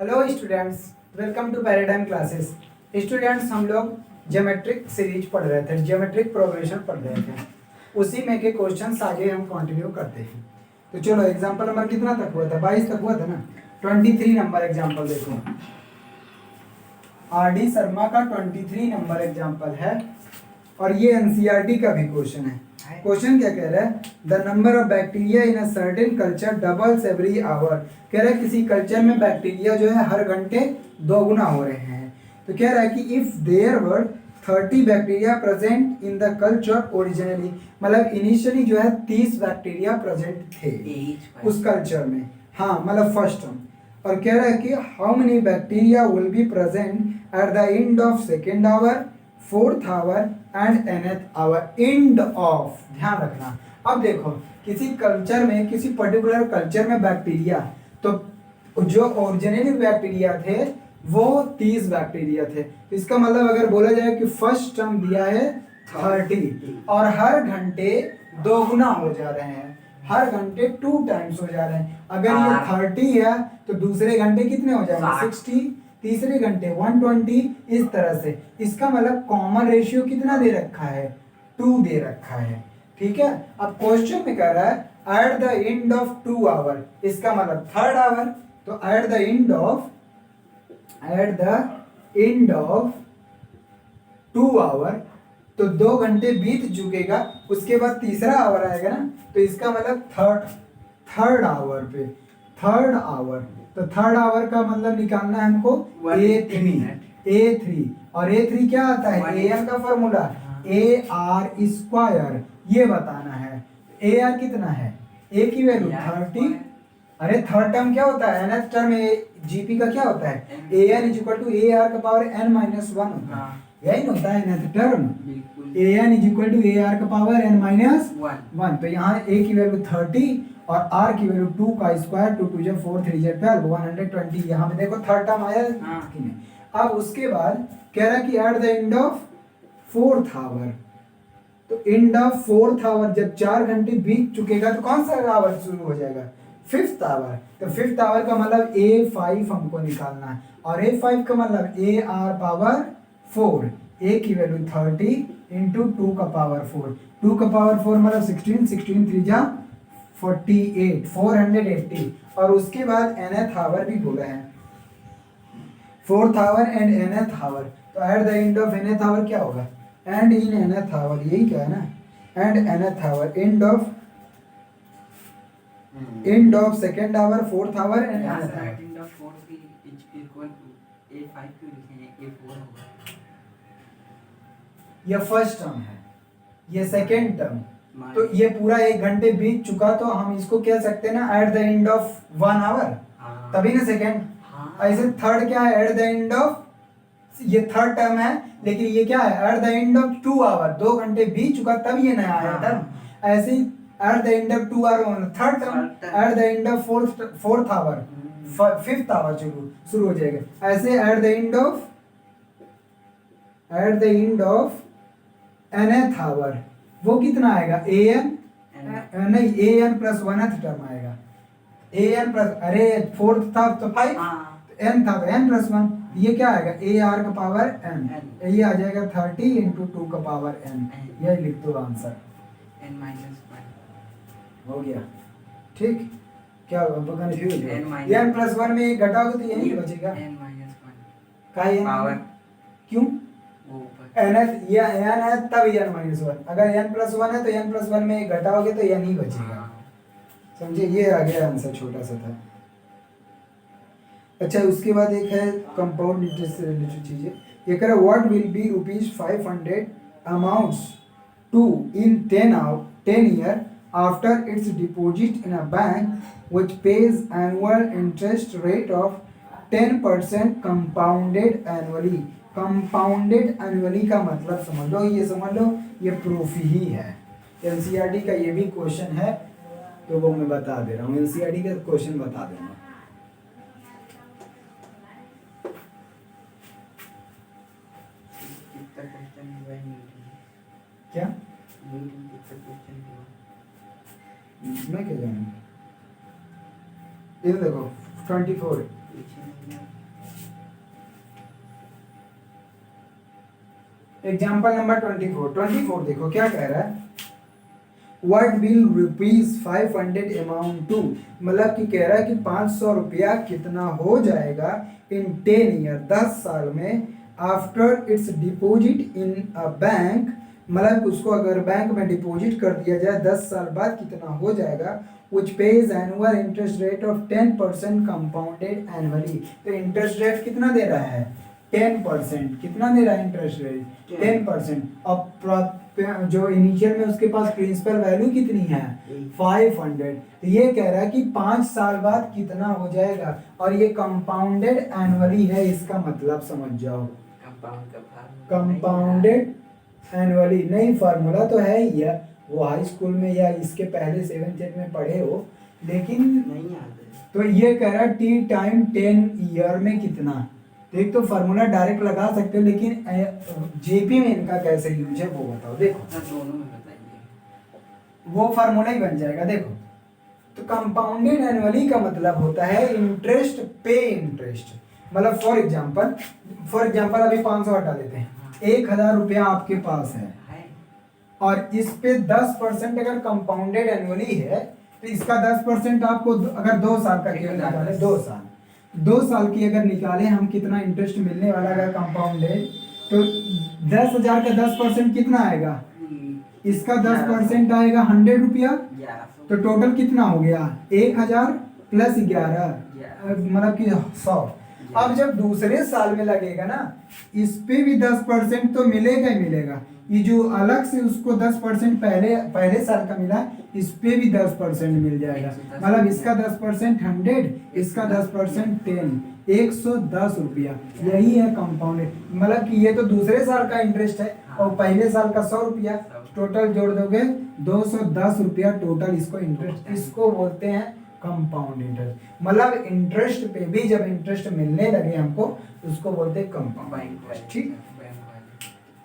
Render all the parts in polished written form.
Hello students, welcome to paradigm classes. Students, हम लोग geometric series पढ़ रहे थे, ज्योमेट्रिक प्रोग्रेशन पढ़ रहे थे। उसी में के क्वेश्चंस आगे हम कंटिन्यू करते हैं। तो चलो, एग्जांपल नंबर कितना तक हुआ था? 22 तक हुआ था ना। 23 नंबर एग्जांपल देखो। आर डी शर्मा का 23 नंबर एग्जांपल है और ये एनसीईआरटी का भी क्वेश्चन है। क्वेश्चन क्या कह रहा है? The number of bacteria in a certain culture doubles every hour. कह रहा है किसी कल्चर में बैक्टीरिया जो है हर घंटे दोगुना हो रहे हैं। तो कह रहा है कि if there were 30 bacteria present in the culture originally, मतलब इनिशियली जो है 30 बैक्टीरिया प्रेजेंट थे उस कल्चर में। हाँ, मतलब फर्स्ट टर्म। और कह रहा है कि how many bacteria will be present at the end of second hour, fourth hour and nth hour. End of, ध्यान रखना। अब देखो, किसी कल्चर में, किसी पर्टिकुलर कल्चर में बैक्टीरिया, तो जो ओरिजिनली बैक्टीरिया थे वो 30 बैक्टीरिया थे। इसका मतलब अगर बोला जाए कि फर्स्ट टर्म दिया है 30 और हर घंटे दोगुना हो जा रहे हैं, हर घंटे 2 टाइम्स हो जा रहे हैं। अगर ये 30 है तो दूसरे घंटे कितने हो जाएंगे? 60, तीसरे घंटे 120, इस तरह से। इसका मतलब कॉमन रेशियो कितना दे रखा है? 2 दे रखा है। ठीक है। अब क्वेश्चन में कह रहा है at the end of 2 hour, इसका मतलब थर्ड आवर। तो at the end of 2 hour, तो 2 घंटे बीत चुकेगा, उसके बाद तीसरा आवर आएगा ना। तो इसका मतलब थर्ड आवर पे, थर्ड आवर। तो थर्ड आवर का मतलब निकालना है हमको A3। और A3 क्या आता है? AN का फॉर्मूला AR स्क्वायर, ये बताना है। AR कितना है? A की वैल्यू 30। अरे थर्ड टर्म क्या होता है? nth टर्म जीपी का क्या होता है? AN = AR का पावर n-1 होता है। यही होता है nth टर्म। AN = AR का पावर n-1। तो यहाँ A की वैल्यू 30 और R की वैल्यू 2 का स्क्वायर, 2 2 4 3 12, 120। यहाँ पे देखो थर्ड टर्म आया कि नहीं। अब उसके बाद कह रहा है कि at the end of fourth hour, तो एंड ऑफ फोर्थ आवर जब 4 घंटे बीत चुकेगा तो कौन सा आवर शुरू हो जाएगा? Fifth hour. तो फिफ्थ आवर का मतलब A5 हमको निकालना है। और A5 का मतलब AR पावर 4। A की वैल्यू 30 इंटू 2 का पावर 4। 2 का पावर 4 मतलब 16, 16 3 जा 48, 480। और उसके बाद nth आवर भी बोला है, fourth hour and nth hour. तो at the end of nth hour क्या होगा? एंड इन nth आवर, यही क्या है ना, end nth hour, end of second hour, fourth hour and nth hour. End of fourth भी इक्वल टू A5 क्यों लिखे हैं? A4 होगा। ये फर्स्ट टर्म है, ये सेकेंड टर्म। तो ये पूरा 1 घंटे बीत चुका, तो हम इसको कह सकते हैं ना at the end of 1 hour, तभी ना सेकेंड। ऐसे थर्ड क्या है? एट द एंड ऑफ, ये थर्ड टर्म है, लेकिन ये क्या है? At the end of 2 hour, 2 घंटे बीत चुका तब ये नया आया टर्म। ऐसे ही at the end of 2 hour third term, at the end of fourth hour, fifth hour शुरू हो जाएगा। ऐसे at the end of nth hour वो कितना आएगा? AN नहीं, AN प्लस 1th टर्म आएगा। AN प्लस, अरे फोर्थ था तो 5, n था तो n प्लस 1। ये क्या आएगा? AR का पावर n। ये आ जाएगा 30 इंटू 2 का पावर n। ये लिख दो आंसर, n-1 हो गया। ठीक, क्या कंफ्यूज है? n प्लस 1 में घटाओगे तो यही बचेगा। n-1 का n पावर क्यों? वो ऊपर n या n है तब n-1। अगर n प्लस 1 है तो n प्लस 1 में घटाओगे तो n ही बचेगा। समझे? ये आ गया आंसर, छोटा सा था। अच्छा, उसके बाद एक है कंपाउंड इंटरेस्ट से रिलेटेड चीजें। ये कह रहा है what will be ₹500 amounts to in 10 year after its deposit in a bank which pays annual interest rate of 10% compounded annually. Compounded annually का मतलब समझ लो, ये समझ लो, ये प्रूफ ही है। एनसीईआरटी का ये भी क्वेश्चन है, तो वो मैं बता दे रहा हूँ। एनसीईआरटी का क्वेश्चन बता दूंगा। कितना क्वेश्चन हुआ है न्यूटन? क्या न्यूटन कितना क्वेश्चन हुआ? मैं क्या जानूँ? ये देखो 24। एग्जाम्पल नंबर 24 देखो क्या कह रहा है, what will rupees 500 amount to, मतलब कि कह रहा है कि 500 रुपया कितना हो जाएगा इन 10 ईयर, 10 साल में, after its deposit in a bank, मतलब उसको अगर बैंक में डिपॉजिट कर दिया जाए 10 साल बाद कितना हो जाएगा, which pays annual interest rate of 10% compounded annually। तो इंटरेस्ट रेट कितना दे रहा है 10%, कितना दे रहा है इंटरेस्ट रेट 10%। अब जो इनिशियल में उसके पास प्रिंसिपल वैल्यू कितनी है 500, तो ये कह रहा है कि 5 साल बाद कितना हो जाएगा, और ये कंपाउंडेड एनुअली है, इसका मतलब समझ जाओ। कंपाउंडेड एनुअली नहीं, फार्मूला तो है ही है, वो हाई स्कूल में या इसके पहले 7th 8th में पढ़े हो, लेकिन नहीं याद है। तो ये कह रहा है टी टाइम 10 ईयर में कितना, देख तो फार्मूला डायरेक्ट लगा सकते हो, लेकिन जेपी में इनका कैसे यूज है वो बताओ। देखो दोनों में बताइए, वो फार्मूला ही बन जाएगा। देखो तो कंपाउंडेड एनुअली का मतलब होता है इंटरेस्ट पे इंटरेस्ट, मतलब फॉर एग्जांपल अभी 500 हटा देते हैं, 1000 रुपया आपके पास है और इस पे 10% अगर कंपाउंडेड एनुअली है तो इसका 10% आपको अगर 2 साल का केवल निकाले, 2 साल की अगर निकाले हम कितना इंटरेस्ट मिलने वाला अगर कंपाउंडेड, तो 10,000 का 10% कितना आएगा, इसका 10% आएगा 100 रुपया, तो टोटल कितना हो गया 1000 प्लस 11 मतलब कि 100। अब जब दूसरे साल में लगेगा ना, इस पे भी 10% तो मिलेगा ही मिलेगा, ये जो अलग से उसको 10% पहले साल का मिला, इस पे भी 10% मिल जाएगा, मतलब इसका 10% 100, इसका 10% 10, 110 रुपया, यही है कंपाउंडेड, मतलब कि ये तो दूसरे साल का इंटरेस्ट है और पहले साल का 100 रुपया, टोटल जोड़ दोगे 210 रुपया टोटल इसको इंटरेस्ट, इसको बोलते हैं कंपाउंड इंटरेस्ट। मतलब इंटरेस्ट पे भी जब इंटरेस्ट मिलने लगे हमको उसको बोलते हैं कंपाउंड। ठीक,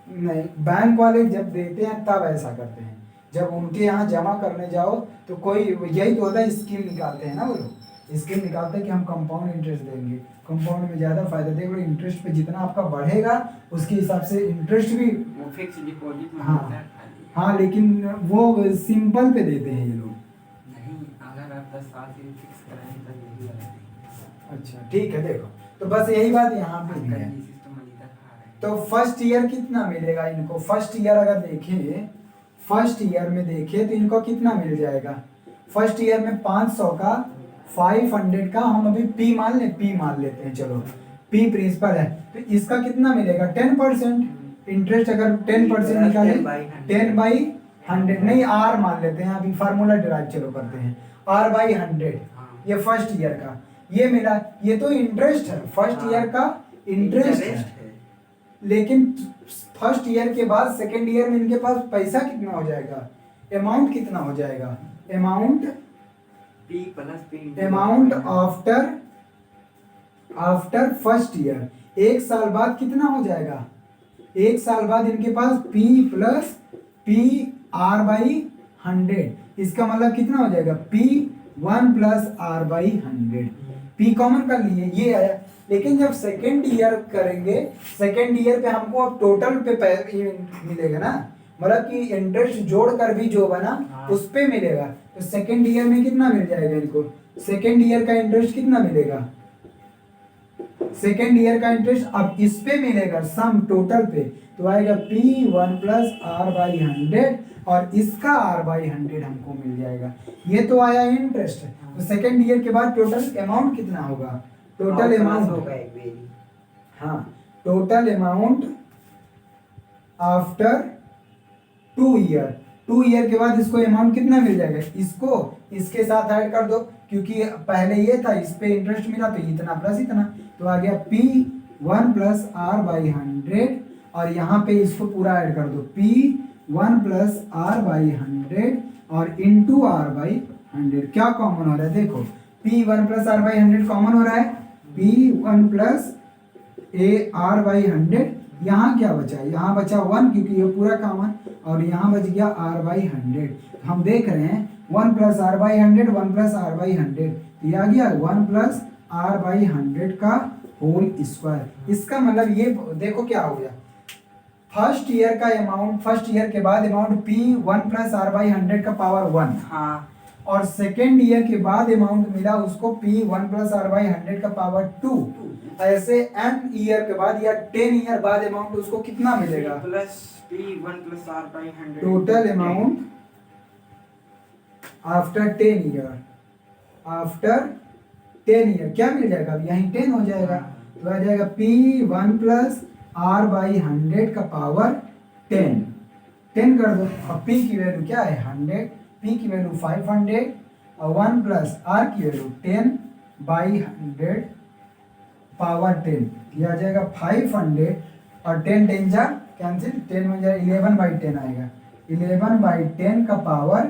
नहीं बैंक वाले जब देते हैं तब ऐसा करते हैं, जब उनके यहाँ जमा करने जाओ तो कोई यही तो होता है, स्कीम निकालते हैं ना वो लोग, स्कीम निकालते हैं कि हम कंपाउंड इंटरेस्ट देंगे, कंपाउंड में ज़्यादा फायदा देंगे, इंटरेस्ट पे जितना आपका बढ़ेगा उसके हिसाब से इंटरेस्ट भी वो फिक्स डिपॉजिट में हाँ होता है। हाँ, लेकिन वो सिंपल पे देते हैं ये लोग। नहीं, अगर आप 10 साल के लिए फिक्स कराएं तो यही वाला देंगे। अच्छा ठीक है, देखो तो बस यही बात यहाँ पे भी है। तो फर्स्ट ईयर कितना मिलेगा इनको, फर्स्ट ईयर अगर देखें, फर्स्ट ईयर में देखें तो इनको कितना मिल जाएगा, फर्स्ट ईयर में 500 का 500 का हम अभी पी मान लेते हैं, चलो पी प्रिंसिपल है, तो इसका कितना मिलेगा 10% इंटरेस्ट, अगर 10% निकाले 10/100, नहीं आर मान लेते हैं, अभी फार्मूला डिराइव चलो करते हैं, R/100, ये फर्स्ट ईयर का ये मिला, ये तो इंटरेस्ट है, फर्स्ट ईयर का इंटरेस्ट है, लेकिन फर्स्ट ईयर के बाद सेकेंड ईयर में इनके पास पैसा कितना हो जाएगा, अमाउंट कितना हो जाएगा, अमाउंट आफ्टर फर्स्ट ईयर, 1 साल बाद कितना हो जाएगा, 1 साल बाद इनके पास P प्लस PR/100, इसका मतलब कितना हो जाएगा P1 plus R/100, P common कर लिए ये आया। लेकिन जब सेकेंड ईयर करेंगे, सेकेंड ईयर पे हमको अब टोटल पे मिलेगा ना, मतलब कि इंटरेस्ट जोड़ कर भी जो बना उस पे मिलेगा, तो सेकेंड ईयर में कितना मिल जाएगा इनको, सेकेंड ईयर का इंटरेस्ट कितना मिलेगा, सेकेंड ईयर का इंटरेस्ट अब इस पे मिलेगा सम टोटल पे, तो आएगा P1 प्लस R/100 और इसका R/100 हमको मिल जाएगा, ये तो आया इंटरेस्ट। तो सेकेंड ईयर के बाद टोटल अमाउंट कितना होगा, टोटल अमाउंट होगा, हाँ टोटल अमाउंट आफ्टर 2 ईयर के बाद इसको अमाउंट कितना मिल जाएगा, इसको इसके साथ ऐड कर दो, क्योंकि पहले ये था इस पे इंटरेस्ट मिला तो इतना प्लस इतना, तो आ गया P1 प्लस R/100 और यहाँ पे इसको पूरा ऐड कर दो, P1 प्लस R/100 और इंटू R/100, क्या कॉमन हो रहा है, देखो P1 प्लस R/100 कॉमन हो रहा है, P1 प्लस R/100, यहाँ क्या बचा, यहाँ बचा 1 क्योंकि ये पूरा कॉमन, और यहाँ बच गया R/100, हम देख रहे हैं 1 प्लस R/100, 1 प्लस R/100, तो ये आ गया 1 प्लस R/100 का होल स्क्वायर। इसका मतलब ये देखो क्या हो गया, फर्स्ट ईयर का अमाउंट, फर्स्ट ईयर के बाद अमाउंट P1 प्लस R/100 का पावर 1, हाँ और सेकेंड ईयर के बाद अमाउंट मिला उसको P1 प्लस R/100 का पावर 2। ऐसे n ईयर के बाद या 10 ईयर बाद अमाउंट उसको कितना मिलेगा, plus P1 plus R/100 total amount after 10 year, after 10 year क्या मिल जाएगा, अब यहीं 10 हो जाएगा, तो आ जाएगा P1 प्लस R/100 का पावर 10, 10 कर दो। अब P की वैल्यू क्या है 100, P की वैल्यू 500 और 1 प्लस R की वैल्यू 10/100 पावर 10, ये आ जाएगा 500 और 10 10 जा कैंसिल, 10 में जाए 11/10 आएगा, 11/10 का पावर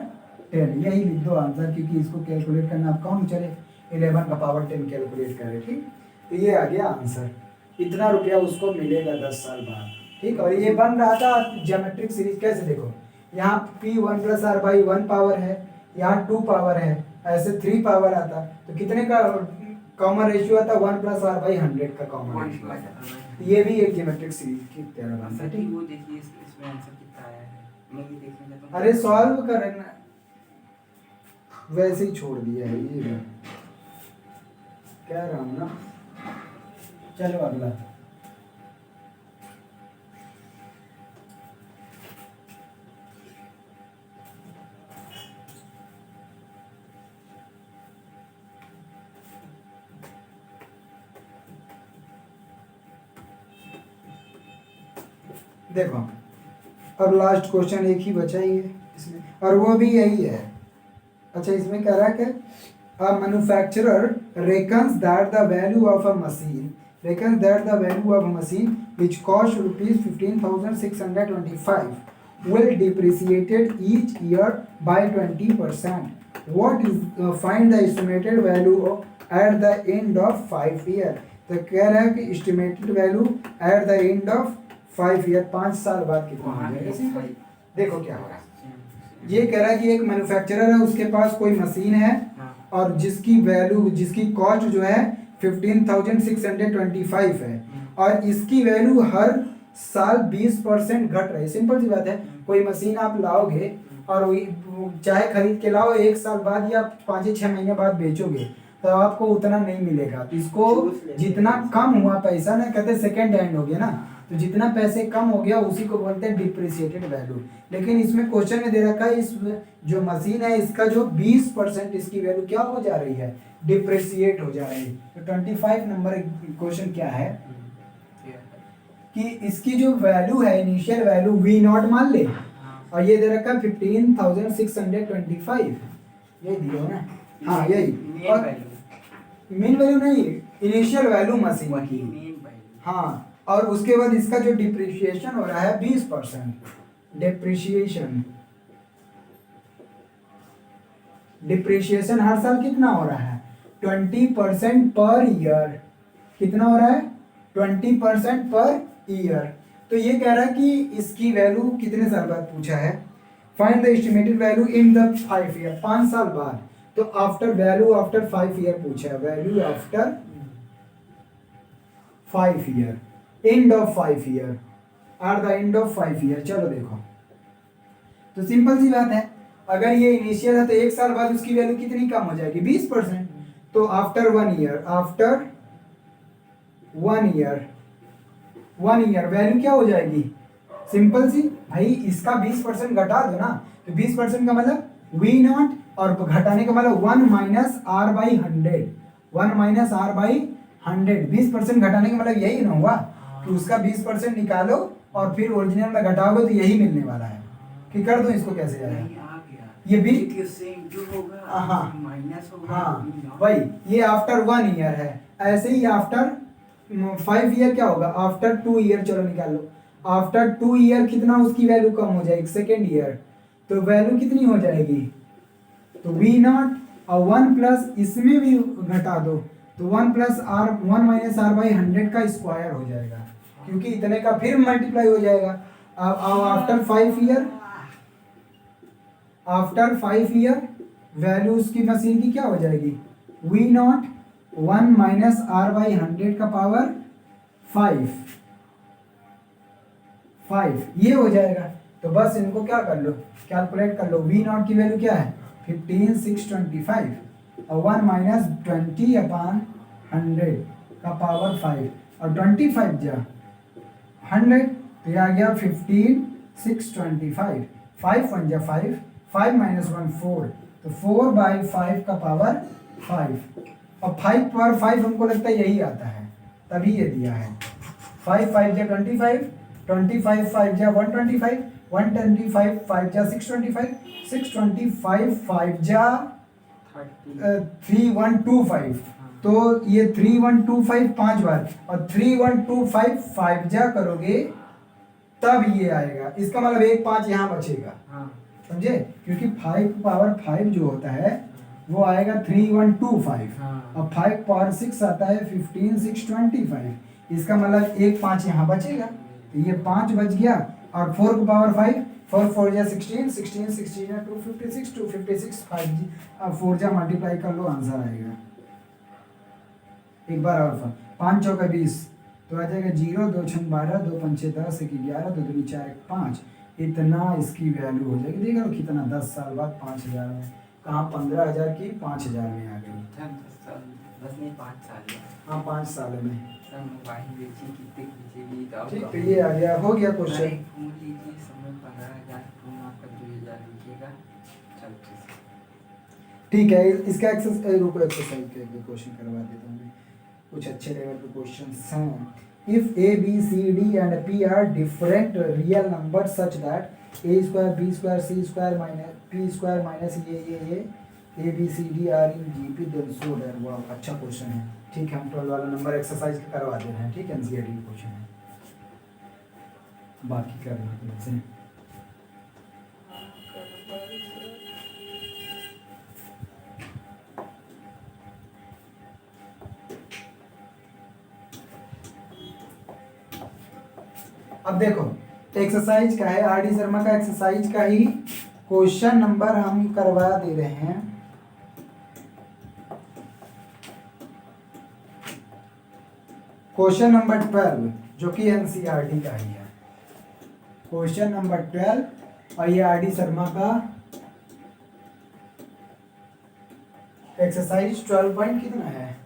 10, यही लिख दो आंसर, क्योंकि इसको कैलकुलेट करना आप कौन चले 11 का पावर 10 कैलकुलेट करें, ठीक। तो ये आ गया आंसर, इतना रुपया उसको मिलेगा 10 साल बाद, ठीक। और ये बन रहा था ज्योमेट्रिक सीरीज, कैसे देखो यहाँ P1 प्लस R/1 पावर है, यहाँ 2 पावर है, ऐसे 3 पावर आता, तो कितने का कॉमन रेशियो आता, 1 प्लस R/100 का कॉमन रेशियो आता। ये भी एक ज्योमेट्रिक सीरीज की तरह बनता है, ठीक। वो देखिए इसमें आंसर कितना आया है, मैं भी देखने जाता हूँ। अरे सॉल्व करना, वैसे ही छोड़ दिया है ये भी। कह रहा हूँ ना, चलो अगला। देखो अब लास्ट क्वेश्चन एक ही बचा ही है इसमें, और वो भी यही है। अच्छा इसमें कह रहा है कि a manufacturer reckons that the value of a machine which cost rupees 15,625 will depreciated each year by 20%. What is find the estimated value at the end of 5 year। तो कह रहा है कि estimated value at the end of 5 year, 5 साल बाद कितना हो जाएगा। देखो क्या हो रहा है, ये कह रहा है कि एक मैन्युफैक्चरर है, उसके पास कोई मशीन है और जिसकी वैल्यू, जिसकी कॉस्ट जो है 15,625 है, और इसकी वैल्यू हर साल 20% घट रही है। सिंपल सी बात है, कोई मशीन आप लाओगे और चाहे खरीद के लाओ, 1 साल बाद या 5-6 महीने बाद बेचोगे तो आपको उतना नहीं मिलेगा। तो इसको जितना कम हुआ पैसा ना, कहते सेकेंड हैंड हो गया ना, तो जितना पैसे कम हो गया उसी को बोलते हैं डिप्रिसिएटेड वैल्यू। लेकिन इसमें क्वेश्चन में दे रखा है इस जो मशीन है इसका जो 20% इसकी वैल्यू क्या हो जा रही है, डिप्रिसिएट हो जा रही है। तो 25 नंबर क्वेश्चन क्या है कि इसकी जो वैल्यू है, इनिशियल वैल्यू V0 मान ले, और ये दे रखा है 15,625, ये दिया ना, हाँ यही, और मेन वैल्यू नहीं, इनिशियल वैल्यू मशीन की, हाँ। और उसके बाद इसका जो डिप्रिशिएशन हो रहा है 20%, डिप्रिशिएशन हर साल कितना हो रहा है 20% पर ईयर, कितना हो रहा है 20% पर ईयर। तो ये कह रहा है कि इसकी वैल्यू कितने साल बाद पूछा है, find the estimated value in the 5 year, 5 साल बाद। तो आफ्टर वैल्यू आफ्टर 5 ईयर पूछा है, value after 5 year, end of 5 year, or the end of 5 year. चलो देखो, तो सिंपल सी बात है, अगर ये इनिशियल है तो 1 साल बाद उसकी वैल्यू कितनी कम हो जाएगी 20%। तो after 1 year, after 1 year value क्या हो जाएगी, सिंपल सी भाई, इसका 20% घटा दो ना, तो 20% का मतलब V0, और घटाने का मतलब 1 माइनस R/100, 1 माइनस R/100, 20% घटाने का मतलब यही ना हुआ कि उसका 20% निकालो और फिर ओरिजिनल में घटाओगे तो यही मिलने वाला है। कि कर दो इसको, कैसे जाएगा ये भी, हाँ हाँ भाई, ये आफ्टर 1 ईयर है। ऐसे ही आफ्टर 5 ईयर क्या होगा, आफ्टर 2 ईयर, चलो निकाल लो, आफ्टर 2 ईयर कितना उसकी वैल्यू कम हो जाएगी, सेकेंड ईयर, तो वैल्यू कितनी हो जाएगी, तो V0 और 1 प्लस इसमें भी घटा दो, तो 1 प्लस R, 1 माइनस R/100 का स्क्वायर हो जाएगा, क्योंकि इतने का फिर मल्टीप्लाई हो जाएगा। अब after 5 year, after 5 year value उसकी मशीन की क्या हो जाएगी, V0 1 माइनस आर बाई 100 का पावर 5 ये हो जाएगा। तो बस इनको क्या कर लो, कैलकुलेट कर लो। वी नॉट की वैल्यू क्या है 15,625 और 1 माइनस 20/100 का पावर 5 और 25 जा 100 तो ये आ गया 15,625। 5 1 जा 5, 5 माइनस 1 4 तो 4/5 का पावर 5 और 5 पावर 5 हमको लगता है यही आता है, तभी ये दिया है। 5 5 जा 25, 25 5 जा 125, 125 5 जा 625, 625 5 जा 3125 तो ये 3125 5 बार और 3125 5 जा करोगे तब ये आएगा। इसका मतलब एक 5 यहाँ बचेगा, समझे, क्योंकि 5 पावर 5 जो होता है वो आएगा 3125 और 5 पावर 6 आता है 15,625। इसका मतलब एक 5 यहाँ बचेगा तो ये 5 बच गया और 4 को पावर 5, 4 4 जा 16, 16 16 जा 256, 256 5 4 जा मल्टीप्लाई कर लो आंसर आएगा। एक बार और 5 चौका 20 तो आ जाएगा 0, 2 6 12, 2 5 6 10, 1 11, 2 2 4 1 5 इतना इसकी वैल्यू हो जाएगी। देख लो कितना 10 साल बाद 5,000 में, कहाँ 15,000 की 5,000 में आ गई। 5 साल हाँ 5 साल में। मोबाइल बेची कितने बेचेगी तो ठीक तो ये आ गया, हो गया क्वेश्चन। फोन लीजिए समय 15,000 फोन आपका 2,000 बिकेगा। चल ठीक है, इसका एक्सरसाइज रुको, एक्सरसाइज के क्वेश्चन करवा देता हूँ। कुछ अच्छे लेवल के क्वेश्चंस हैं। If A B C D and P are different real number such that A square B square C square minus p square minus a B C d are in G P then so that. वाह अच्छा question है। ठीक है, हम 12 वाला number exercise करवा दे रहे हैं। ठीक है, एनसीईआरटी क्वेश्चन है, बाकी करना तुमसे। अब देखो एक्सरसाइज का है, आर डी शर्मा का एक्सरसाइज का ही क्वेश्चन नंबर हम करवा दे रहे हैं। क्वेश्चन नंबर 12 जो कि एनसीईआरटी का ही है। क्वेश्चन नंबर 12 और ये आर डी शर्मा का एक्सरसाइज 12 पॉइंट कितना है,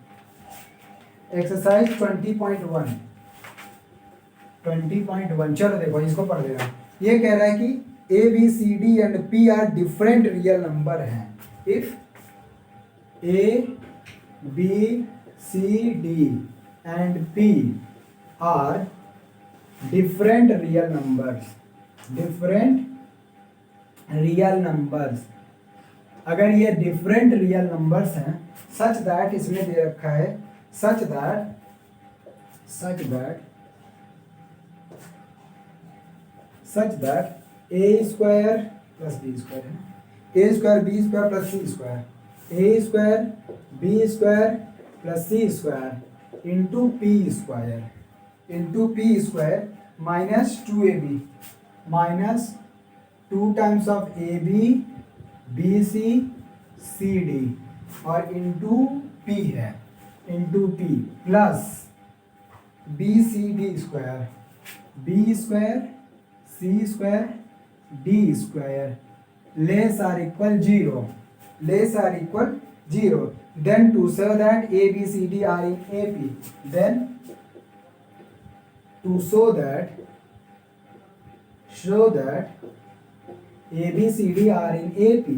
एक्सरसाइज 20.1। चलो देखो इसको पढ़ लेना। ये कह रहा है कि A B C D and P are different real number हैं। If A B C D and P are different real numbers, अगर ये डिफरेंट रियल नंबर्स हैं सच दैट, इसमें दे रखा है such that A square plus B square है, ए square B square plus C square, A square B square plus C square into P square minus 2ab minus 2 times of A B B C C D और into P है, into P plus B C D square B square C square D square less or equal 0 then to show that a b c d are in ap, then to show that a b c d are in ap,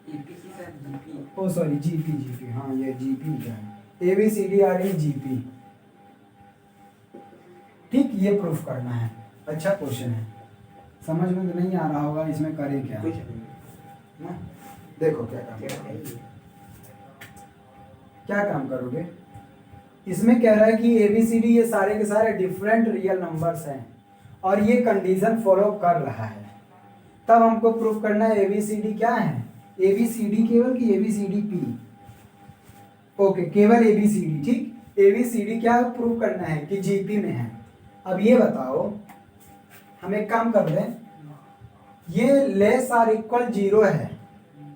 APC sir GP oh sorry GP, हाँ ये GP का है, a B C d are in GP. ठीक, ये proof करना है। अच्छा question है, समझ में तो नहीं आ रहा होगा इसमें करें क्या ना। देखो क्या काम करोगे। इसमें कह रहा है कि एबीसीडी ये सारे के सारे डिफरेंट रियल नंबर्स हैं और ये कंडीशन फॉलो कर रहा है, तब हमको प्रूफ करना है एबीसीडी क्या है, एबीसीडी केवल कि एबीसीडी पी। ओके, केवल एबीसीडी। ठीक, एबीसीडी क्या प्रूफ करना है कि जीपी में है। अब ये बताओ, हम एक काम कर रहे हैं, ये लेस आर इक्वल 0 है,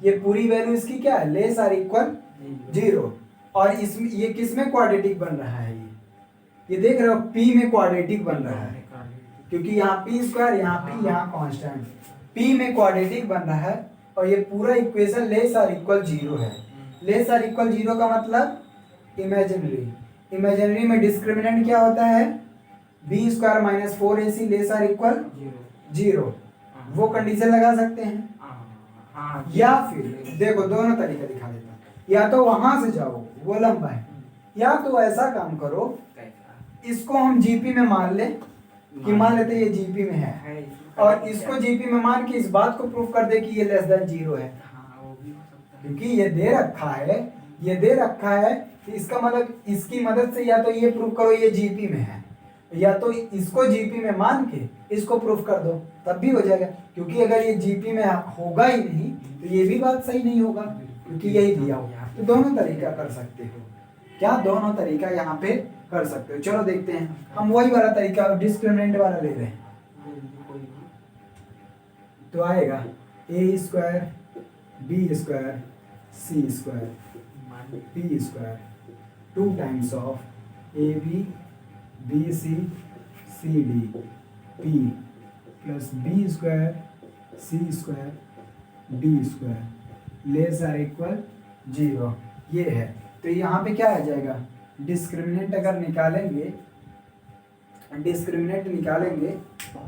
ये पूरी वैल्यू इसकी क्या है, लेस आर इक्वल जीरो। और इसमें ये किस में क्वाड्रेटिक बन रहा है, ये देख रहे हो p में क्वाड्रेटिक बन रहा है, क्योंकि यहाँ p स्क्वायर, यहाँ p, यहाँ कांस्टेंट, p में क्वाड्रेटिक बन रहा है। और ये पूरा इक्वेशन लेस और इक्वल जीरो है। लेस और इक्वल जीरो का मतलब इमेजिनरी। इमेजिनरी में डिस्क्रिमिनेंट क्या होता है, B square minus 4ac less और इक्वल जीरो। वो कंडीशन लगा सकते हैं। या फिर देखो दोनों तरीका दिखा देता हूँ, या तो वहां से जाओ, वो लंबा है, या तो ऐसा काम करो, इसको हम जीपी में मान ले कि मान लेते ये जीपी में है, और इसको जीपी में मान के इस बात को प्रूफ कर दे कि ये लेस देन जीरो है। क्योंकि ये दे रखा है, ये दे रखा है, तो इसका मतलब इसकी मदद से या तो ये प्रूफ करो ये जीपी में है, या तो इसको जीपी में मान के इसको प्रूफ कर दो, तब भी हो जाएगा। क्योंकि अगर ये जीपी में होगा ही नहीं तो ये भी बात सही नहीं होगा, क्योंकि यही दिया होगा। तो दोनों तरीका कर सकते हो, क्या दोनों तरीका यहाँ पे कर सकते हो। चलो देखते हैं, हम वही वाला तरीका डिस्क्रिमिनेंट वाला ले रहे हैं। तो आएगा A square B square C square P square 2 times of A B B C C D P plus B square C square D square less or equal zero. ये है, तो यहाँ पे क्या आ जाएगा, डिस्क्रिमिनेंट अगर निकालेंगे, डिस्क्रिमिनेंट निकालेंगे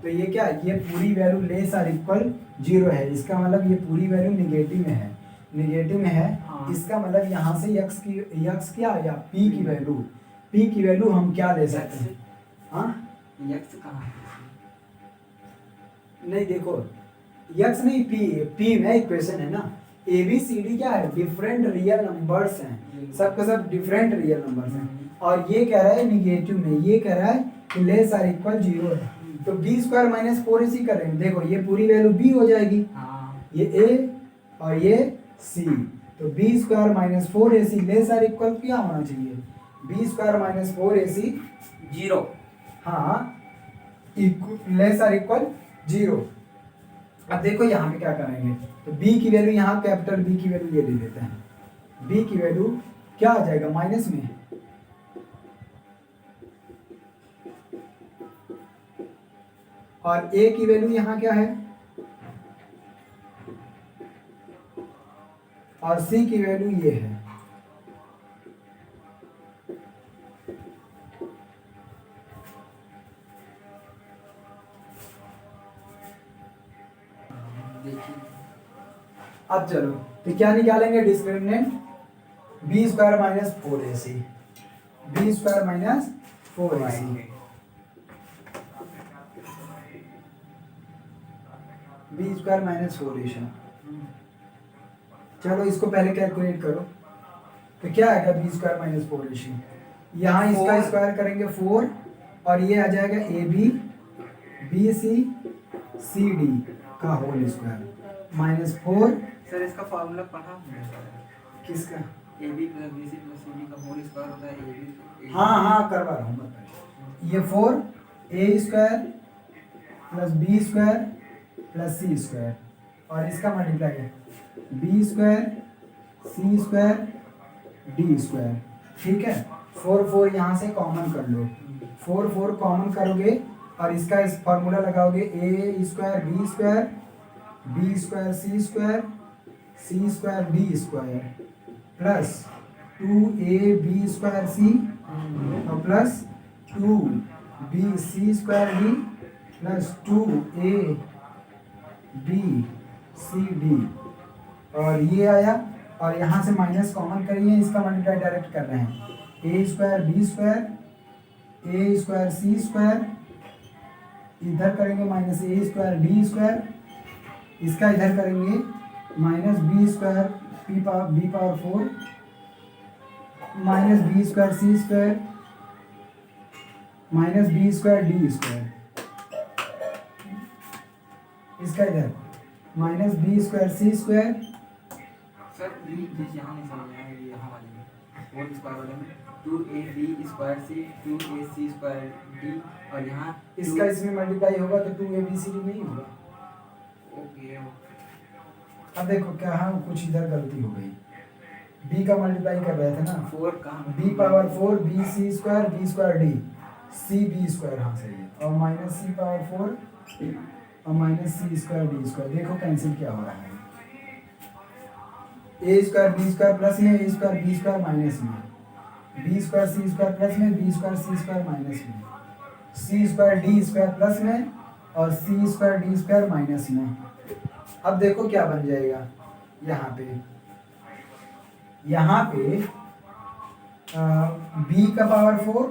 तो ये क्या है, ये पूरी value less or equal zero है। इसका मतलब ये पूरी वैल्यू निगेटिव में है, निगेटिव में है। इसका मतलब यहाँ से यक्स क्या आ गया, p की वैल्यू हम क्या ले सकते हैं, हाँ यक्स कहाँ है? नहीं देखो यक्स नहीं, p में इक्वेशन है ना, ए बी सी डी क्या है, डिफरेंट रियल नंबर्स हैं, सबके सब डिफरेंट रियल नंबर्स हैं। और ये कह रहा है निगेटिव में, ये कह रहा है कि लेस आर इक्वल जीरो है, तो बी स्क्वायर माइनस 4ac कर रहे हैं। देखो ये पूरी वैल्यू b हो जाएगी, ये a और ये c, तो B square minus 4ac less or equal क्या होना चाहिए, b square minus 4ac zero, हाँ लेस आर इक्वल जीरो। अब देखो यहाँ पे क्या करेंगे, तो b की वैल्यू यहाँ कैपिटल B की वैल्यू ये ले लेते हैं, b की वैल्यू क्या आ जाएगा माइनस में, और a की वैल्यू यहाँ क्या है, और c की वैल्यू ये है। अब चलो तो क्या निकालेंगे discriminant, b square minus 4ac, b square minus 4ac, b square minus 4ac। चलो इसको पहले कैलकुलेट करो, तो क्या आएगा बी स्क्वायर माइनस 4ac, यहाँ इसका स्क्वायर करेंगे 4, और ये आ जाएगा a B B C C d का होल स्क्वायर माइनस 4। सर इसका फॉर्मूला पढ़ा हमने सर, किसका, a b plus B c plus c d का होल स्क्वायर होता है ए बी। हाँ करवा रहा हूँ, ये 4 A square plus B square plus C square, और इसका मल्टीप्लाई है बी स्क्वायर सी स्क्वायर डी स्क्वायर। ठीक है, 4 यहाँ से कॉमन कर लो, 4 कॉमन करोगे और इसका इस फॉर्मूला लगाओगे, A square B square C square D square plus 2ab square C और plus 2bc square D plus 2ab C D, और ये आया, और यहाँ से माइनस कॉमन करिए, इसका मल्टीप्लाई डायरेक्ट कर रहे हैं, A square B square A square C square, इधर करेंगे minus A square D square, इसका इधर करेंगे minus B square B power 4 minus B square सी square minus B square D square, इसका इधर minus B square C square. Sir please यहाँ नहीं समझ आया, ये यहाँ वाले में होल स्क्वायर वाले में 2ab स्क्वायर सी 2ac स्क्वायर डी, और यहाँ इसका इसमें मल्टीप्लाई होगा तो 2abcd नहीं होगा। ओके अब देखो क्या, हाँ कुछ इधर गलती हो गई, बी का मल्टीप्लाई कर रहे थे ना, 4 का b power 4 b c square d c b square, हाँ सही है, और माइनस सी पावर 4 और minus c square D square. देखो कैंसिल क्या हो रहा है, ए स्क्वायर बी स्क्वायर प्लस में, a square B square minus में, बी स्क्वायर सी स्क्वायर प्लस में, बी स्क्वायर सी स्क्वायर माइनस में, c square D square plus में और c square D square minus में। अब देखो क्या बन जाएगा यहाँ पे बी का पावर 4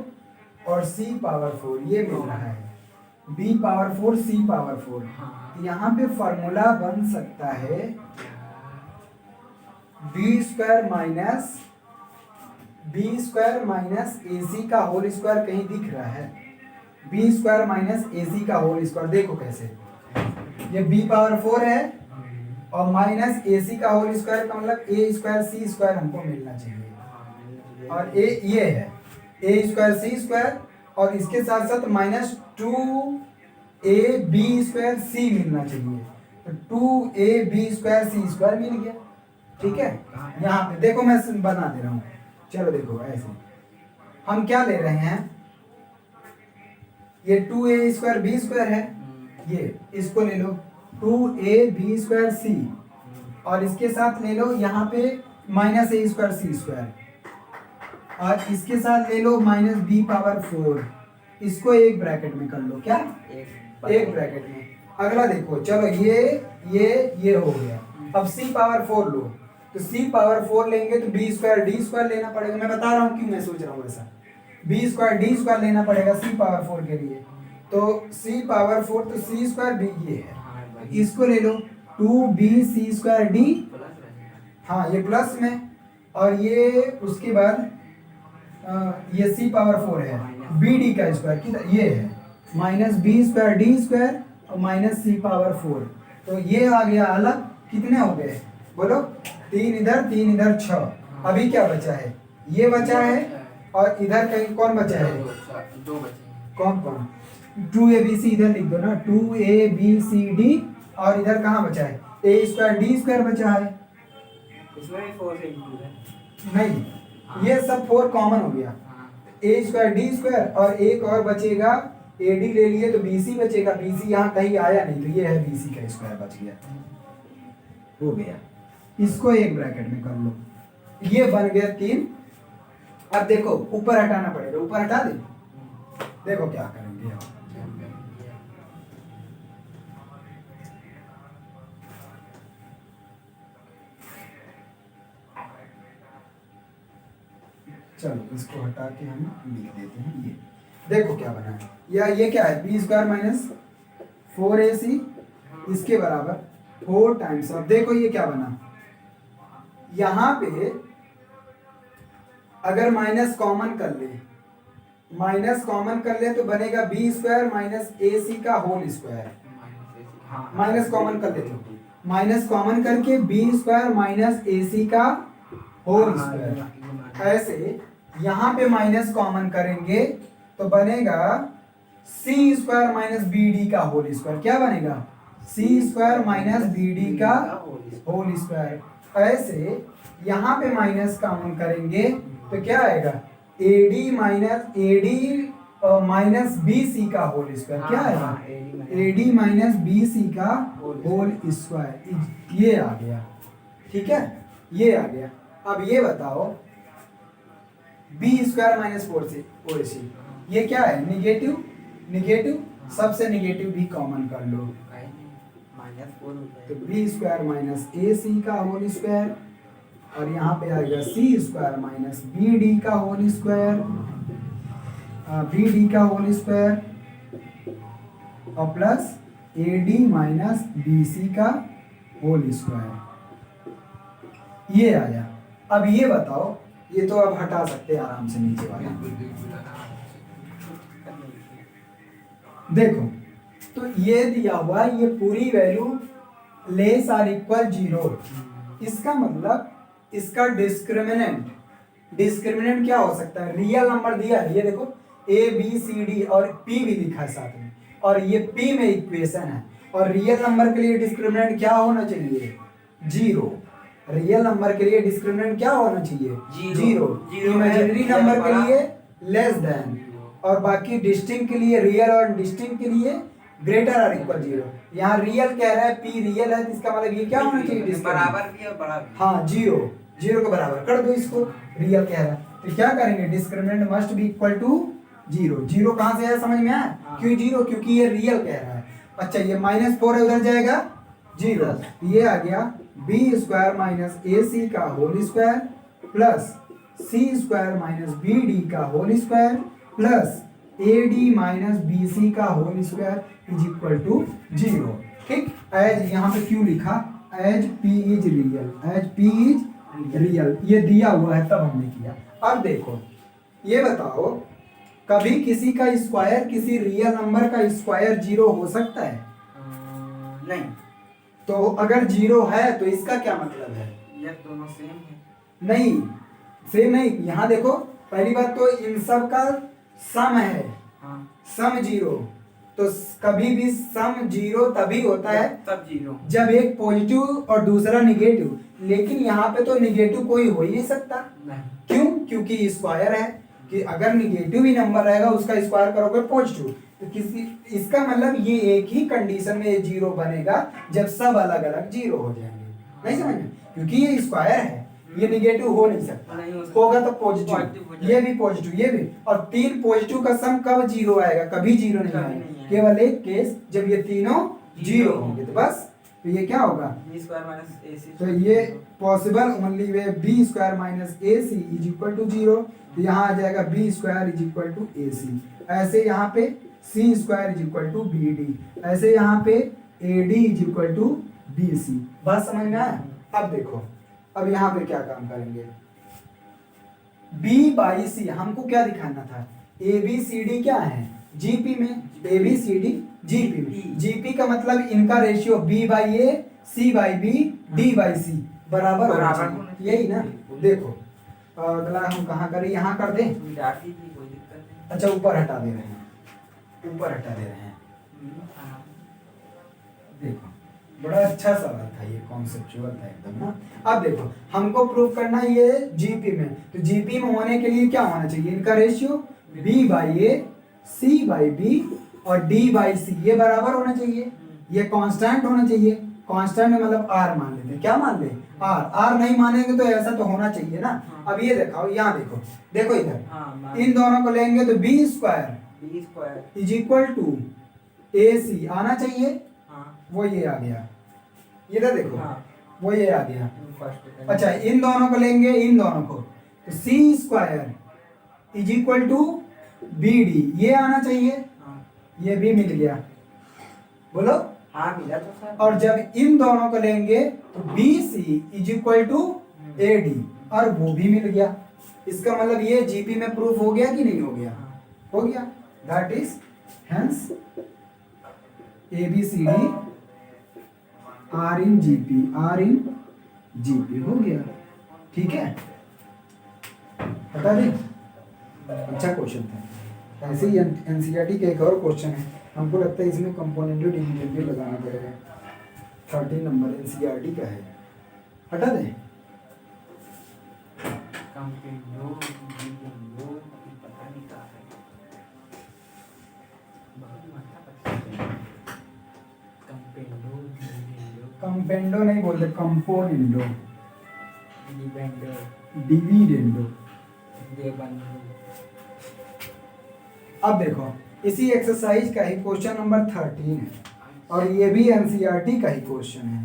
और सी पावर 4 ये मिल रहा है, बी पावर 4 सी पावर 4। यहाँ पे फॉर्मूला बन सकता है बी स्क्वायर माइनस ए सी का होल स्क्वायर, कहीं दिख रहा है बी स्क्वायर माइनस ए सी का होल स्क्वायर। देखो कैसे, ये बी पावर 4 है और माइनस ए सी का होल स्क्वायर का मतलब ए स्क्वायर सी स्क्वायर हमको मिलना चाहिए, और ए ये है ए स्क्वायर सी स्क्वायर, और इसके साथ साथ माइनस 2 बी स्क्वायर सी मिलना चाहिए, तो 2 बी स्क्वायर सी स्क्वायर मिल गया। ठीक है, यहाँ पे देखो मैं बना दे रहा हूँ, चलो देखो ऐसे हम क्या ले रहे हैं, ये 2 स्क्वायर बी स्क्वायर है, ये इसको ले लो 2 बी स्क्वायर सी, और इसके साथ ले लो यहाँ पे minus A square C square, और इसके साथ ले लो माइनस बी पावर 4, इसको एक ब्रैकेट में कर लो, क्या एक ब्रैकेट में। अगला देखो, चलो ये हो गया। अब सी पावर 4 लो, तो सी पावर 4 लेंगे तो बी स्क्वायर डी स्क्वायर लेना पड़ेगा। मैं बता रहा हूँ क्यों मैं सोच रहा हूँ ऐसा, बी स्क्वायर डी स्क्वायर लेना पड़ेगा सी पावर 4 के लिए, तो सी पावर 4 तो सी स्क्वायर बी ये है, इसको ले लो 2b सी स्क्वायर डी, हाँ ये प्लस में, और ये उसके बाद ये सी पावर 4 है बी डी का स्क्वायर किधर, ये है minus B square D square और माइनस सी पावर 4, तो ये आ गया अलग। कितने हो गए बोलो, 3 इधर 6। अभी क्या बचा है, ये बचा है, और इधर कहीं कौन बचा है, 2 बचे। कौन 2abc इधर लिख दो ना, 2abcd, और इधर कहाँ बचा है ए स्क्वायर डी स्क्वायर बचा है, इसमें भी 4 से इंक्लूड है नहीं ये सब 4 कॉमन हो गया, ए स्क्वायर डी स्क्वायर, और एक और बचेगा ए डी ले लिए तो BC बचेगा, BC यहाँ कहीं आया नहीं, तो ये है BC का स्क्वायर बच गया, हो गया। इसको एक ब्रैकेट में कर लो, ये बन गया 3। अब देखो ऊपर हटाना पड़ेगा, ऊपर हटा दे, देखो क्या करेंगे अब। चलो इसको हटा के हम लिख देते हैं, ये देखो क्या बना है, या ये क्या है बी स्क्वायर माइनस 4ac इसके बराबर 4 टाइम्स। अब देखो ये क्या बना, यहाँ पे अगर माइनस कॉमन कर ले तो बनेगा बी स्क्वायर माइनस ए सी का होल स्क्वायर, माइनस कॉमन कर लेते हो, माइनस कॉमन करके बी स्क्वायर माइनस ए सी का होल स्क्वायर। ऐसे यहाँ पे माइनस कॉमन करेंगे तो बनेगा c square minus B D का होल स्क्वायर। क्या बनेगा, c square minus B D का होल स्क्वायर। ऐसे यहाँ पे माइनस कॉमन करेंगे तो क्या आएगा, a D minus B C का होल स्क्वायर। क्या आएगा, a D minus B C का होल स्क्वायर, ये आ गया। ठीक है, ये आ गया। अब ये बताओ बी स्क्वायर माइनस 4ac ये क्या है, निगेटिव, सबसे निगेटिव भी कॉमन कर लो, तो बी स्क्वायर माइनस ए सी का होल स्क्वायर, और यहाँ पे आएगा c square minus B D का होल स्क्वायर, और plus A D minus B C का होल स्क्वायर, ये आया। अब ये बताओ, ये तो अब हटा सकते हैं आराम से नीचे वाला। देखो तो ये दिया हुआ, ये पूरी वैल्यू लेस आर इक्वल 0, इसका मतलब इसका डिस्क्रिमिनेंट क्या हो सकता है, रियल नंबर दिया है, ये देखो ए बी सी डी और पी भी लिखा है साथ में, और ये पी में इक्वेशन है, और रियल नंबर के लिए डिस्क्रिमिनेंट क्या होना चाहिए, 0। रियल नंबर के लिए डिस्क्रिमिनेंट क्या होना चाहिए? जीरो। इमेजिनरी जीरो नंबर के बड़ा। लिए लेस देन, और बाकी डिस्टिंक्ट के लिए, रियल और डिस्टिंक्ट के लिए ग्रेटर और इक्वल जीरो। यहाँ रियल कह रहा है, पी रियल है, तो इसका मतलब ये क्या होना चाहिए? डिस्क्रिमिनेंट बराबर भी और बड़ा भी। हाँ, जीरो के बराबर कर दो इसको, रियल कह रहा है तो क्या करेंगे? Discriminant must be equal to zero. Zero कहाँ से है समझ में आया? हाँ। क्यों जीरो? क्योंकि ये रियल कह रहा है। अच्छा, ये -4 है, उधर जाएगा जीरो, ये आ गया बी स्क्वायर माइनस ए सी का whole square plus C square minus B D का whole square plus A D minus B C का whole square is equal to zero. ठीक, एज यहाँ पे क्यों लिखा? As P is real, as P is real, ये दिया हुआ है तब हमने किया। अब देखो, ये बताओ, कभी किसी का स्क्वायर, किसी रियल नंबर का स्क्वायर जीरो हो सकता है? नहीं। तो अगर जीरो है तो इसका क्या मतलब है? ये दोनों सेम है। नहीं, सेम नहीं। यहाँ देखो, पहली बात तो इन सब का सम है, हाँ। सम जीरो, तो कभी भी सम जीरो तभी होता है तब जीरो जब एक पॉजिटिव और दूसरा निगेटिव। लेकिन यहाँ पे तो निगेटिव कोई हो ही नहीं सकता। नहीं। क्यों? क्योंकि स्क्वायर है, कि अगर निगेटिव ही नंबर रहेगा उसका स्क्वायर करोगे पॉजिटिव, तो किसी, इसका मतलब ये एक ही कंडीशन में जीरो बनेगा जब सब अलग अलग जीरो हो जाएंगे। नहीं समझ में? क्योंकि ये स्क्वायर है, ये निगेटिव हो नहीं सकता, नहीं हो सकता। होगा तो पॉजिटिव हो पॉजिटिव, जाएगा। ये भी पॉजिटिव, ये भी। और तीन पॉजिटिव का सम कब जीरो आएगा? कभी जीरो नहीं कभी आएगा, नहीं आएगा। केवल एक केस जब ये तीनों जीरो जीरो होंगे, तो बस, तो ये क्या होगा? बी स्क्वायर माइनस ए सी। तो ये possible only way B square minus A C is equal to zero. तो यहाँ आ जाएगा B square is equal to A C. ऐसे यहाँ पे C square is equal to B D, ऐसे यहाँ पे A D is equal to B C. बात समझ में आया? अब देखो, अब यहाँ पे क्या काम करेंगे? बी बाई सी हमको क्या दिखाना था? ए बी सी डी क्या है? जीपी में, A B C D GP में। जीपी का मतलब इनका ratio B by A, C by B, D by C बराबर होना चाहिए, यही ना? देखो, अगला हम कहाँ करें? यहाँ कर दें। मिटाती थी, कोई दिक्कत नहीं। अच्छा, ऊपर हटा दे रहे हैं, ऊपर हटा दे रहे हैं। हाँ। देखो, बड़ा अच्छा सवाल था ये, कॉन्सेप्चुअल था एकदम ना। अब देखो, हमको प्रूव करना है ये जीपी में, तो जीपी में होने के लिए क्या होना चाहिए? इनका ratio B by A, C by b और डी बाई सी, ये बराबर होना चाहिए, ये कांस्टेंट होना चाहिए। कांस्टेंट में मतलब आर मान लेते हैं, क्या मान ले? आर। आर नहीं मानेंगे तो ऐसा तो होना चाहिए ना। अब ये दिखाओ, यहाँ देखो, देखो इधर, हाँ, इन दोनों को लेंगे तो B square B square is equal to A C आना चाहिए, हाँ। वो ये आ गया, ये तो देखो, हाँ। वो ये आ गया। फर्स्ट। अच्छा, इन दोनों को लेंगे, इन दोनों को, तो C square is equal to B D, ये आना चाहिए, हाँ। ये भी मिल गया, बोलो। हाँ, मिला तो सर। और जब इन दोनों को लेंगे तो b c is equal to a d, और वो भी मिल गया। इसका मतलब ये जीपी में प्रूफ हो गया कि नहीं हो गया? हो गया। That is hence a B C d are in GP, are in GP हो गया। ठीक है, बता दें। अच्छा क्वेश्चन था। ऐसे ही एनसीईआरटी के एक और क्वेश्चन है, हमको लगता है इसमें कंपोनेंट डिवीजन भी लगाना पड़ेगा। 13 नंबर एनसीईआरटी का है, हटा दें। कंपेंडो, डिविडेंडो, पता नहीं क्या है। बहुत माथा पच्चीस है। कंपेंडो, डिविडेंडो, कंपेंडो नहीं बोलते, कंपोनेंडो, डिविडेंडो, डिविडेंडो। देबंडो। अब अब देखो, इसी एक्सरसाइज का ही क्वेश्चन नंबर 13 है, और ये भी एनसीईआरटी का ही क्वेश्चन है।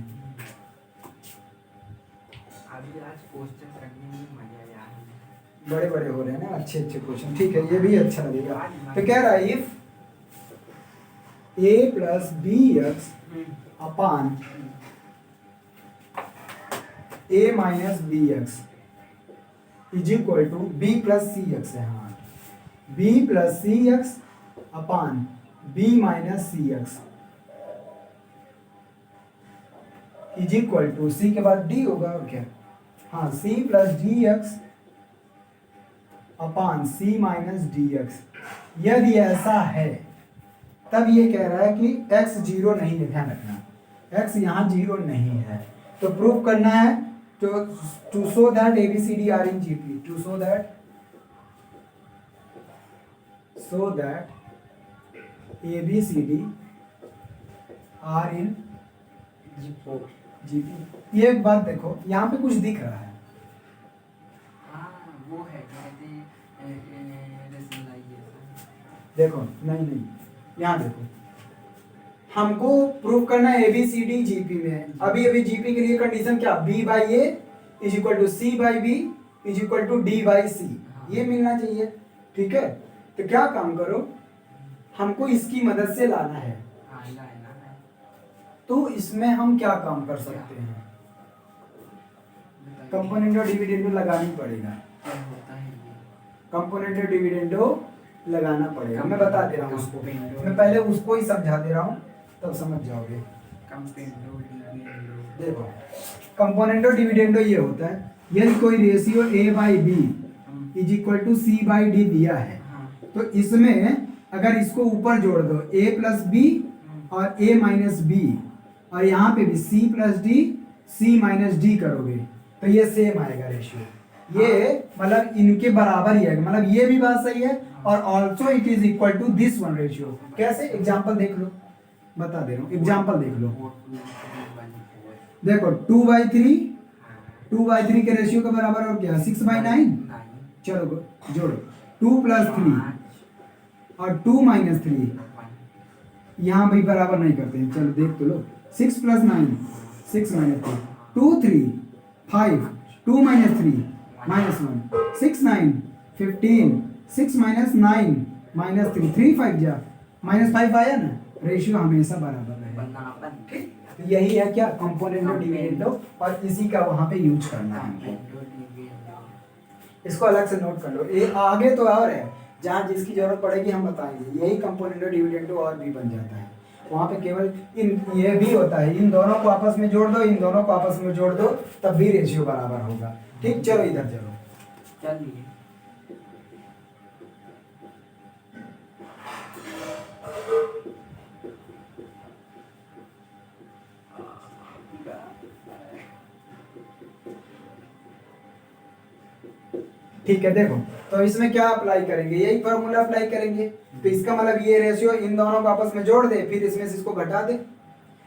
अभी आज क्वेश्चन करने में मजा आया है। बड़े बड़े हो रहे हैं ना, अच्छे अच्छे क्वेश्चन। ठीक है, ये भी अच्छा लगेगा। तो कह रहा है if A plus B X upon A minus B X is equal to B plus C X है। हाँ, B plus C X upon B minus C X is equal to, C के बाद डी होगा और क्या? हाँ, C plus D X upon C minus D X. यदि ऐसा है तब ये कह रहा है कि x जीरो नहीं है, ध्यान रखना, x यहाँ जीरो नहीं है। तो प्रूव करना है to show that ABCD are in GP, so that ABCD are in GP। ये एक बात देखो, यहाँ पे कुछ दिख रहा है। हाँ वो है क्या कहते हैं रेशनलाइजेशन। देखो नहीं, यहाँ देखो, हमको प्रूव करना है ABCD GP में। अभी GP के लिए कंडीशन क्या, B by A is equal to C by B is equal to D by C, ये मिलना चाहिए। ठीक है, तो क्या काम करो, हमको इसकी मदद से लाना है। तो इसमें हम क्या काम कर सकते हैं, कंपोनेंट और डिविडेंडो लगानी पड़ेगा। कंपोनेंट और डिविडेंडो लगाना पड़ेगा, मैं बता दे रहा हूँ उसको, मैं पहले उसको ही समझा दे रहा हूँ तब समझ जाओगे। देखो कंपोनेंट और डिविडेंडो ये होता है, यदि कोई ratio A by B is equal to C by D दिया है, तो इसमें अगर इसको ऊपर जोड़ दो A प्लस B और A माइनस B, और यहाँ पे भी C plus D C minus D करोगे तो ये सेम आएगा रेशियो। ये मतलब इनके बराबर ही आएगा, मतलब ये भी बात सही है, और also it is equal to this one ratio. कैसे, एग्जाम्पल देख लो, बता दे रहा हूँ, एग्जाम्पल देख लो। देखो 2/3 के रेशियो के बराबर और क्या 6/9। चलो जोड़ो 2 प्लस 3 और 2 माइनस 3 यहाँ भी बराबर नहीं करते हैं, चलो देख तो लो। 6 plus 9 6 minus 3 2 3 5 2 minus 3 minus 1 6 9 15 6 minus 9 minus 3 3 5 जा माइनस 5 आया ना, रेशियो हमेशा बराबर है। तो यही है क्या, कंपोनेंट और डिविडेंडो, और इसी का वहां पे यूज करना है। इसको अलग से नोट कर लो, ये आगे तो और है, जहाँ जिसकी जरूरत पड़ेगी हम बताएंगे। यही कंपोनेंट और डिविडेंडो और भी बन जाता है, वहाँ पे केवल ये भी होता है, इन दोनों को आपस में जोड़ दो, इन दोनों को आपस में जोड़ दो, तब भी रेशियो बराबर होगा। ठीक, चलो इधर चलो, चलिए ठीक है। देखो तो इसमें क्या अप्लाई करेंगे, यही फॉर्मूला अप्लाई करेंगे। तो इसका मतलब ये रेशियो इन दोनों को आपस में जोड़ दे, फिर इसमें से इसको घटा दे,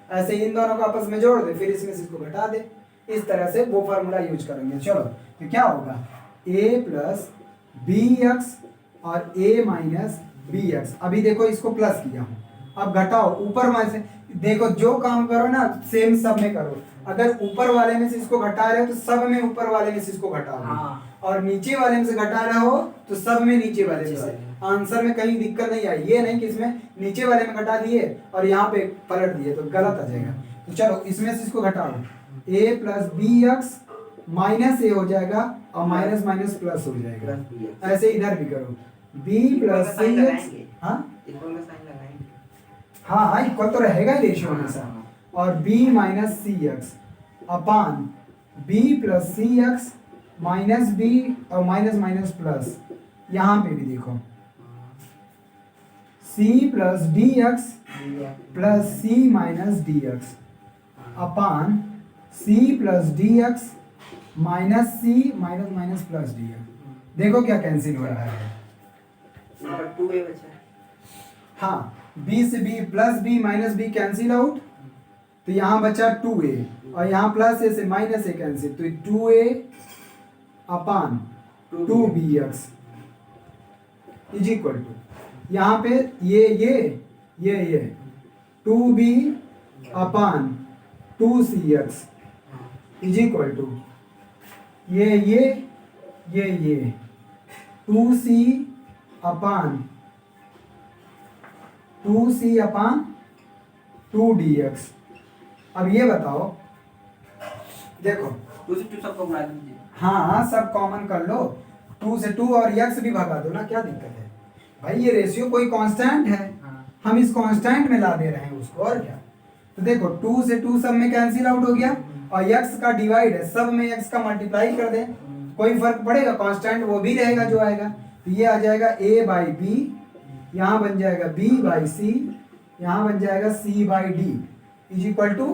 ऐसे इन दोनों को आपस में जोड़ दे, फिर इसमें से इसको घटा दे, इस तरह से वो फार्मूला यूज करेंगे। चलो तो क्या होगा, a प्लस बी एक्स और a माइनस बी एक्स। अभी देखो इसको प्लस किया हूँ, अब घटाओ ऊपर में से, देखो जो काम करो ना सेम सब में करो। अगर ऊपर वाले में से इसको घटा रहे हो तो सब में ऊपर वाले में से इसको घटाओ, और नीचे वाले में से घटा रहे हो तो सब में नीचे वाले में से। आंसर में कहीं दिक्कत नहीं आई, ये नहीं कि इसमें नीचे वाले में घटा दिए और यहाँ पे पलट दिए तो गलत आ जाएगा। तो चलो इसमें से इसको घटाओ, a plus B X minus A हो जाएगा और माइनस माइनस प्लस हो जाएगा। ऐसे इधर भी करो, b प्लस सी एक्स, हाँ इक्वल तो रहेगा ही रेशियो हमेशा, और b minus C X upon b plus C X minus B और माइनस माइनस प्लस, यहाँ पे भी देखो c plus D X plus C minus D X upon c plus D X minus C minus minus plus D X. देखो क्या cancel हो रहा है, 2a बचा है। हाँ b से b plus b minus b cancel out, तो यहाँ बचा 2a और यहाँ प्लस a से माइनस a कैंसिल, तो 2a upon 2bx is equal to, यहाँ पे ये 2b upon 2cx is equal to ये 2c अपान 2dx। अब ये बताओ, देखो 2 से 2 सबको गुणा दीजिए। हाँ सब कॉमन कर लो, 2 से 2 और x भी भगा दो ना, क्या दिक्कत है भाई, ये रेशियो कोई कांस्टेंट है, हम इस कांस्टेंट में ला दे रहे हैं उसको, और क्या। तो देखो 2 से 2 सब में कैंसिल आउट हो गया, और x का डिवाइड है, सब में x का मल्टीप्लाई कर दें, कोई फर्क पड़ेगा, कांस्टेंट वो भी रहेगा जो आएगा। तो ये आ जाएगा a बाई बी, यहाँ बन जाएगा b बाई सी, यहाँ बन जाएगा c by d is equal to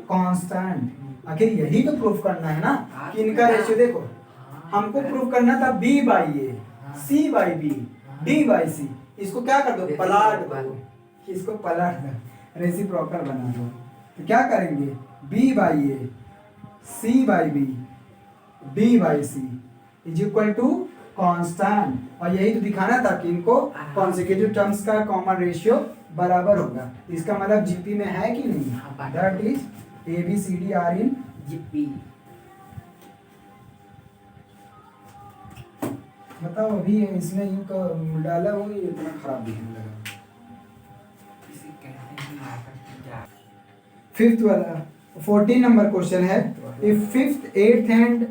constant. आखिर यही तो प्रूफ करना है ना कि इनका रेशियो देखो, हमको प्रूफ करना था b by A, c by B, d by C. इसको क्या कर दो, पलट दो, इसको पलट दो, रेसिप्रोकल बना दो। तो क्या करेंगे, b by A, c by B, d by c is equal to constant. और यही तो दिखाना था कि इनको कॉन्सेक्यूटिव टर्म्स का कॉमन रेशियो बराबर होगा। इसका मतलब जीपी में है कि नहीं, that is a B C d are in GP. बताओ अभी इसमें यूं डाला हो, ये इतना खराब दिखने लगा। इसे कहते हैं मार्केट जा। फिफ्थ वाला 14 नंबर क्वेश्चन है, if fifth, eighth and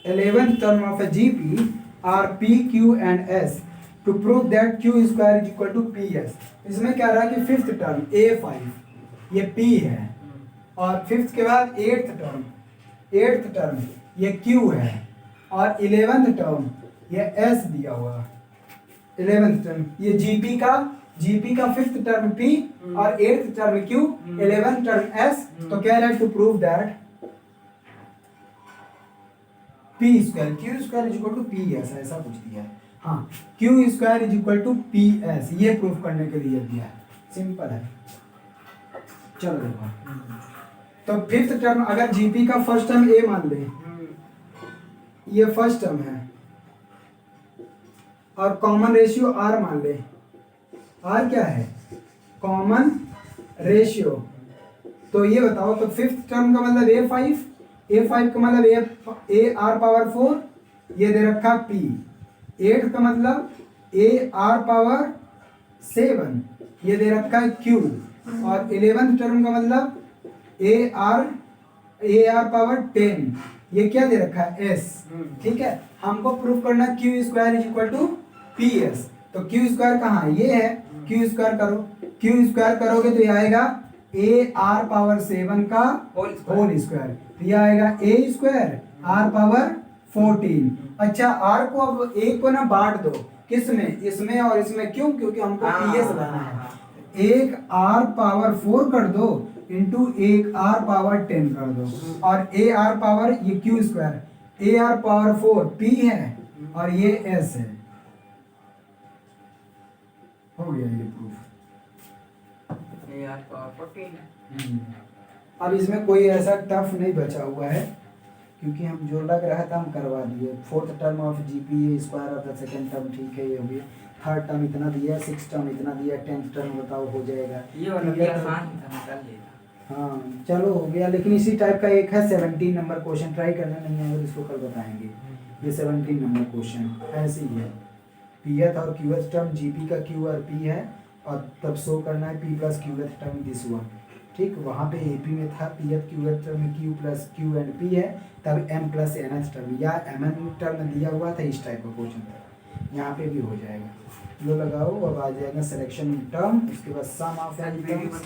11th term of a GP are p q and s to prove that q square is equal to p s. इसमें क्या रहा कि फिफ्थ टर्म A5 ये P है, और fifth के बाद एट्थ टर्म ये Q है, और 11th टर्म ये S दिया हुआ। 11th टर्म ये GP का फिफ्थ टर्म P और eighth term Q, 11th term S। तो कह रहा है to prove that P square Q square is equal to p s, ऐसा कुछ दिया है। हाँ, Q square is equal to p s, ये प्रूफ करने के लिए दिया है। सिंपल है, चलो देखो। तो फिफ्थ टर्म अगर जीपी का फर्स्ट टर्म ए मान ले, ये फर्स्ट टर्म है, और कॉमन रेशियो आर मान ले। आर क्या है, कॉमन रेशियो। तो ये बताओ, तो फिफ्थ टर्म का मतलब A5 का मतलब ए आर पावर 4, ये दे रखा P। एट्थ का मतलब ए आर पावर 7, ये दे रखा है Q। और 11th टर्म का मतलब ए आर पावर 10, ये क्या दे रखा है S। ठीक है, हमको प्रूफ करना Q square is equal to p s. तो Q स्क्वायर कहाँ है, ये है। Q स्क्वायर करो, Q स्क्वायर करोगे तो ये आएगा ए आर पावर 7 का होल स्क्वायर। तो ये आएगा ए स्क्वायर आर पावर 14। अच्छा, आर को अब एक को ना बांट दो, किसमें, इसमें और इसमें। क्यों, क्योंकि हमको पीएस लाना है। एक आर पावर 4 कर दो इंटू एक आर पावर 10 कर दो, और ए आर पावर ये Q square, A R power 4 P है और ये एस है। हो गया ये प्रूफ। A R power 14। अब इसमें कोई ऐसा टफ नहीं बचा हुआ है, क्योंकि हम जो लग रहा था हम करवा दिए। Fourth term of GP square of the second term, ठीक है, ये हो गया। थर्ड टर्म इतना दिया, सिक्स टर्म इतना दिया, 10th टर्म बताओ हो जाएगा। ये वाला भी आसान ही था, निकाल लेगा। हाँ चलो हो गया। लेकिन इसी टाइप का एक है 17 नंबर क्वेश्चन, ट्राई करना, नहीं है अगर इसको कल बताएंगे। ये 17 नंबर क्वेश्चन ऐसे ही है। पीएथ और क्यूएथ टर्म, जीपी का क्यू और पी है, और तब शो करना है P plus qth term this one. ठीक, वहाँ पे एपी में था पीएथ क्यूएथ टर्म में Q plus Q and P है, तब M plus nth term या एम एन टर्म दिया हुआ था। इस टाइप का क्वेश्चन था, यहाँ पे भी हो जाएगा। लो लगाओ, अब आ जाएगा सिलेक्शन टर्म, उसके बाद सम ऑफ एन टर्म्स।